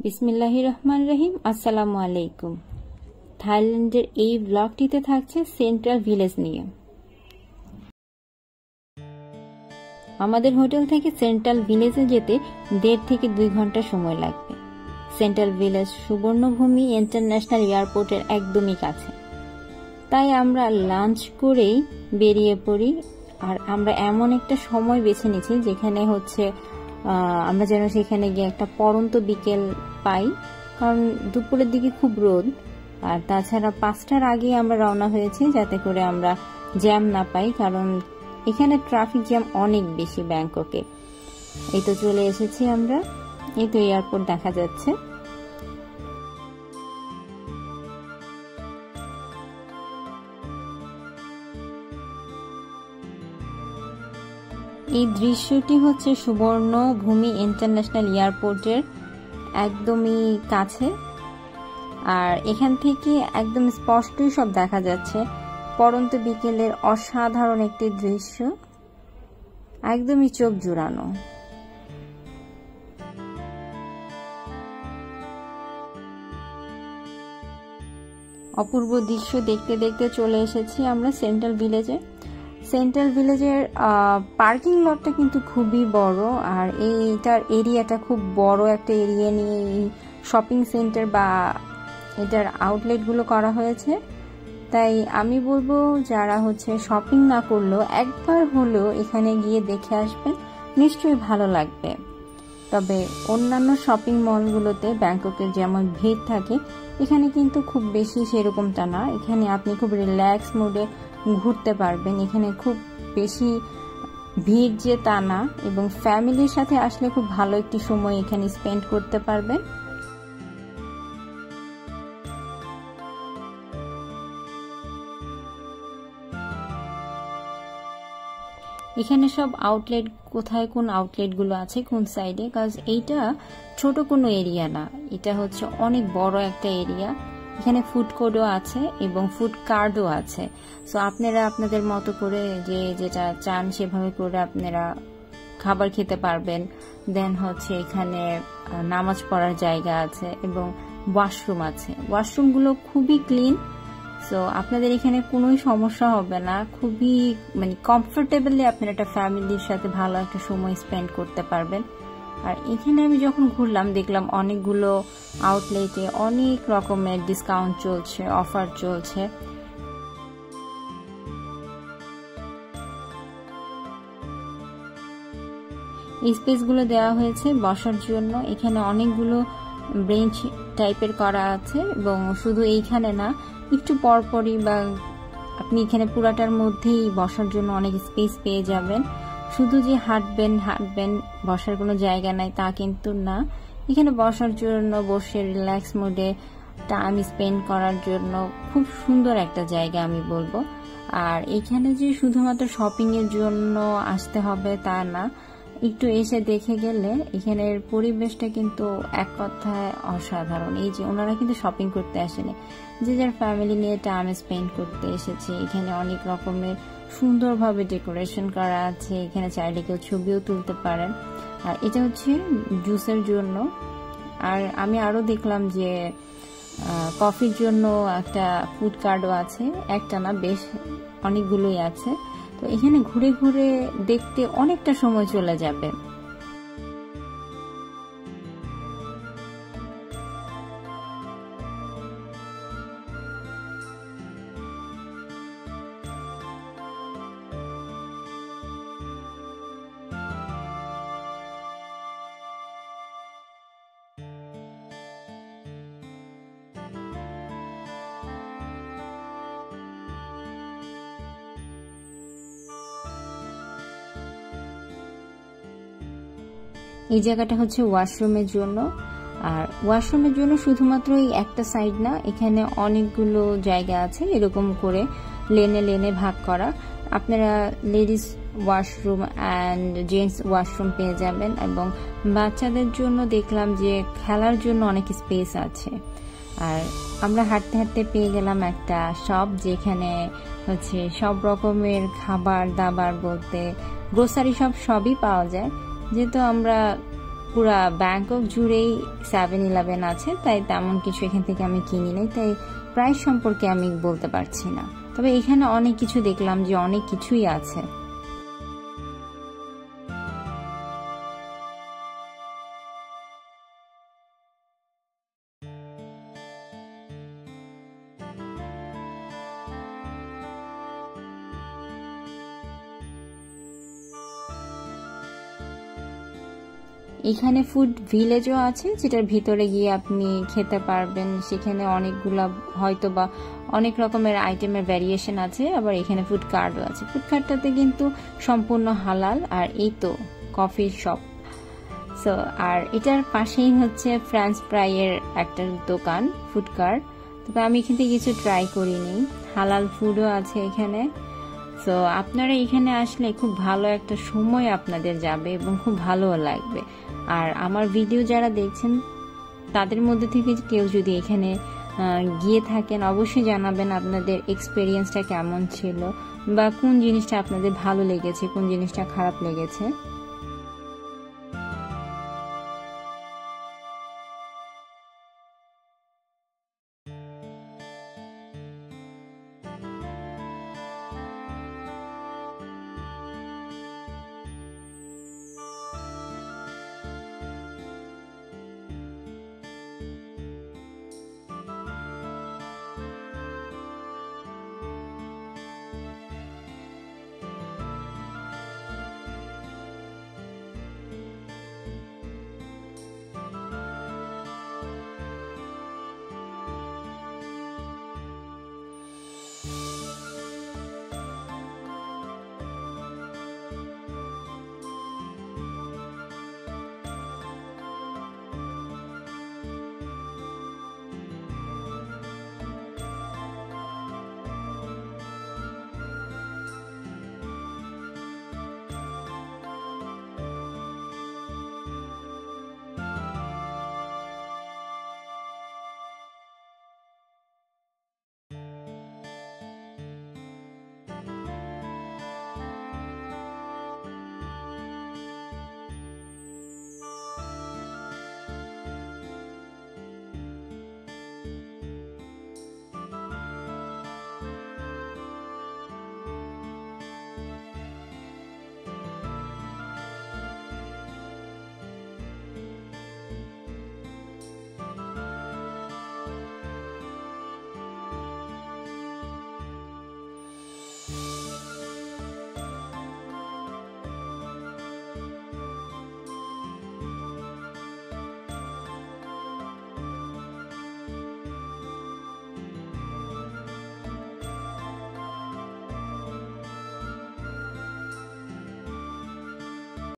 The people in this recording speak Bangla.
বিসমিল্লাহির রহমানির রহিম। আসসালামু আলাইকুম। থাইল্যান্ডের এই ব্লগটিতে থাকছে সেন্ট্রাল ভিলেজ নিয়ে। আমাদের হোটেল থেকে সেন্ট্রাল ভিলেজে যেতে 1.5 থেকে 2 ঘন্টা সময় লাগবে। সেন্ট্রাল ভিলেজ সুবর্ণভূমি ইন্টারন্যাশনাল এয়ারপোর্টের একদমই কাছে। তাই আমরা লাঞ্চ করেই বেরিয়ে পড়ি। আর আমরা এমন একটা সময় বেছে নিয়েছি যেখানে আমরা যেন সেখানে গিয়ে একটা পড়ন্ত বিকেল পাই, কারণ দুপুরের দিকে খুব রোদ। আর তাছাড়া 5টার আগে আমরা রওনা হয়েছি যাতে করে আমরা জ্যাম না পাই, কারণ এখানে ট্রাফিক জ্যাম অনেক বেশি ব্যাংককে। এই তো চলে এসেছি আমরা, এই তো এয়ারপোর্ট দেখা যাচ্ছে। এই দৃশ্যটি হচ্ছে সুবর্ণভূমি ইন্টারন্যাশনাল এয়ারপোর্টের একদমই কাছে। আর এখান থেকে একদম স্পষ্টই সব দেখা যাচ্ছে। পড়ন্ত বিকেলের অসাধারণ একটি দৃশ্য, একদমই চোখ জুড়ানো। অপূর্ব দৃশ্য দেখতে দেখতে চলে এসেছি আমরা সেন্ট্রাল ভিলেজে। সেন্ট্রাল ভিলেজের পার্কিং লটটা কিন্তু খুবই বড়, আর এইটার এরিয়াটা খুব বড় একটা এরিয়া নিয়ে এই শপিং সেন্টার বা এটার আউটলেটগুলো করা হয়েছে। তাই আমি বলবো যারা শপিং না করলেও একবার হলেও এখানে গিয়ে দেখে আসবেন, নিশ্চয়ই ভালো লাগবে। তবে অন্যান্য শপিং মলগুলোতে ব্যাংককের যেমন ভিড় থাকে, এখানে কিন্তু খুব বেশি সেরকমটা না। এখানে আপনি খুব রিল্যাক্স মোডে ঘুরতে পারবেন। এখানে খুব বেশি ভিড় যে তা না, এবং ফ্যামিলির সাথে আসলে খুব ভালো একটি সময় এখানে স্পেন্ড করতে পারবেন। এখানে সব আউটলেট, কোথায় কোন আউটলেট গুলো আছে কোন সাইডে, কাজ এইটা ছোট কোনো এরিয়া না, এটা অনেক বড় একটা এরিয়া। এখানে ফুড কোর্টও আছে এবং ফুড কার্টও আছে। সো আপনারা আপনাদের মতো করে যেটা চান সেভাবে করে আপনারা খাবার খেতে পারবেন। দেন এখানে নামাজ পড়ার জায়গা আছে এবং ওয়াশরুম আছে। ওয়াশরুমগুলো খুবই ক্লিন। সো আপনাদের এখানে কোনো সমস্যা হবে না, খুবই কমফোর্টেবলি আপনারা একটা ফ্যামিলির সাথে ভালো একটা সময় স্পেন্ড করতে পারবেন। আর এখানে আমি যখন ঘুরলাম দেখলাম অনেকগুলো আউটলেটে অনেক রকমের ডিসকাউন্ট চলছে, অফার চলছে। এই স্পেসগুলো দেওয়া হয়েছে বসার জন্য। এখানে অনেকগুলো বেঞ্চ টাইপের করা আছে, এবং শুধু এইখানে না, একটু পরপরই বা আপনি এখানে পুরাটার মধ্যেই বসার জন্য অনেক স্পেস পেয়ে যাবেন। শুধু যে হাঁটবেন বসার কোনো জায়গা নাই তা কিন্তু না, এখানে বসার জন্য বসে রিল্যাক্স মোডে টাইম স্পেন্ড করার জন্য খুব সুন্দর একটা জায়গা আমি বলবো। আর এখানে যে শুধুমাত্র শপিং এর জন্য আসতে হবে তা না, একটু এসে দেখে গেলে এখানের পরিবেশটা কিন্তু এক কথায় অসাধারণ। এই যে ওনারা কিন্তু শপিং করতে আসেনি, যে যার ফ্যামিলি নিয়ে টাইম স্পেন্ড করতে এসেছে। এখানে অনেক রকমের সুন্দরভাবে ডেকোরেশন করা আছে, এখানে চাইলে কেউ ছবিও তুলতে পারেন। আর এটা জুসের জন্য। আর আমি আরো দেখলাম যে কফির জন্য একটা ফুড কার্টও আছে, একটা না বেশ অনেকগুলোই আছে। তো এখানে ঘুরে ঘুরে দেখতে অনেকটা সময় চলে যাবে। এই জায়গাটা ওয়াশরুমের জন্য। আর ওয়াশরুমের জন্য শুধুমাত্র এই একটা সাইড না, এখানে অনেকগুলো জায়গা আছে এরকম করে লেনে লেনে ভাগ করা। আপনারা ladies washroom and gents washroom পেয়ে যাবেন, এবং বাচ্চাদের জন্য দেখলাম যে খেলার জন্য অনেক স্পেস আছে। আর আমরা হাঁটতে হাঁটতে পেয়ে গেলাম একটা শপ, যেখানে সব রকমের খাবার দাবার বলতে গ্রোসারি সবই পাওয়া যায়। যেহেতু আমরা পুরা ব্যাংকক জুড়েই 7-Eleven আছে, তাই তেমন কিছু এখান থেকে আমি কিনি নাই, তাই প্রাইস সম্পর্কে আমি বলতে পারছি না। তবে এখানে অনেক কিছু দেখলাম যে অনেক কিছুই আছে। এখানে ফুড ভিলেজও আছে, যেটার ভিতরে গিয়ে আপনি খেতে পারবেন। সেখানে অনেকগুলা হয়তো বা অনেক রকমের আইটেমের ভ্যারিয়েশন আছে। আবার এখানে ফুড কার্টও আছে। ফুড কার্টটাতে কিন্তু সম্পূর্ণ হালাল। আর এই তো কফি শপ। সো আর এটার পাশেই হচ্ছে ফ্রেঞ্চ ফ্রাইয়ের একটা দোকান, ফুড কার্ট। তবে আমি এখান থেকে কিছু ট্রাই করিনি। হালাল ফুডও আছে এখানে। সো আপনারা এখানে আসলে খুব ভালো একটা সময় আপনাদের যাবে এবং খুব ভালোও লাগবে। আর আমার ভিডিও যারা দেখছেন তাদের মধ্যে থেকে কেউ যদি এখানে গিয়ে থাকেন, অবশ্যই জানাবেন আপনাদের এক্সপেরিয়েন্সটা কেমন ছিল বা কোন জিনিসটা আপনাদের ভালো লেগেছে, কোন জিনিসটা খারাপ লেগেছে।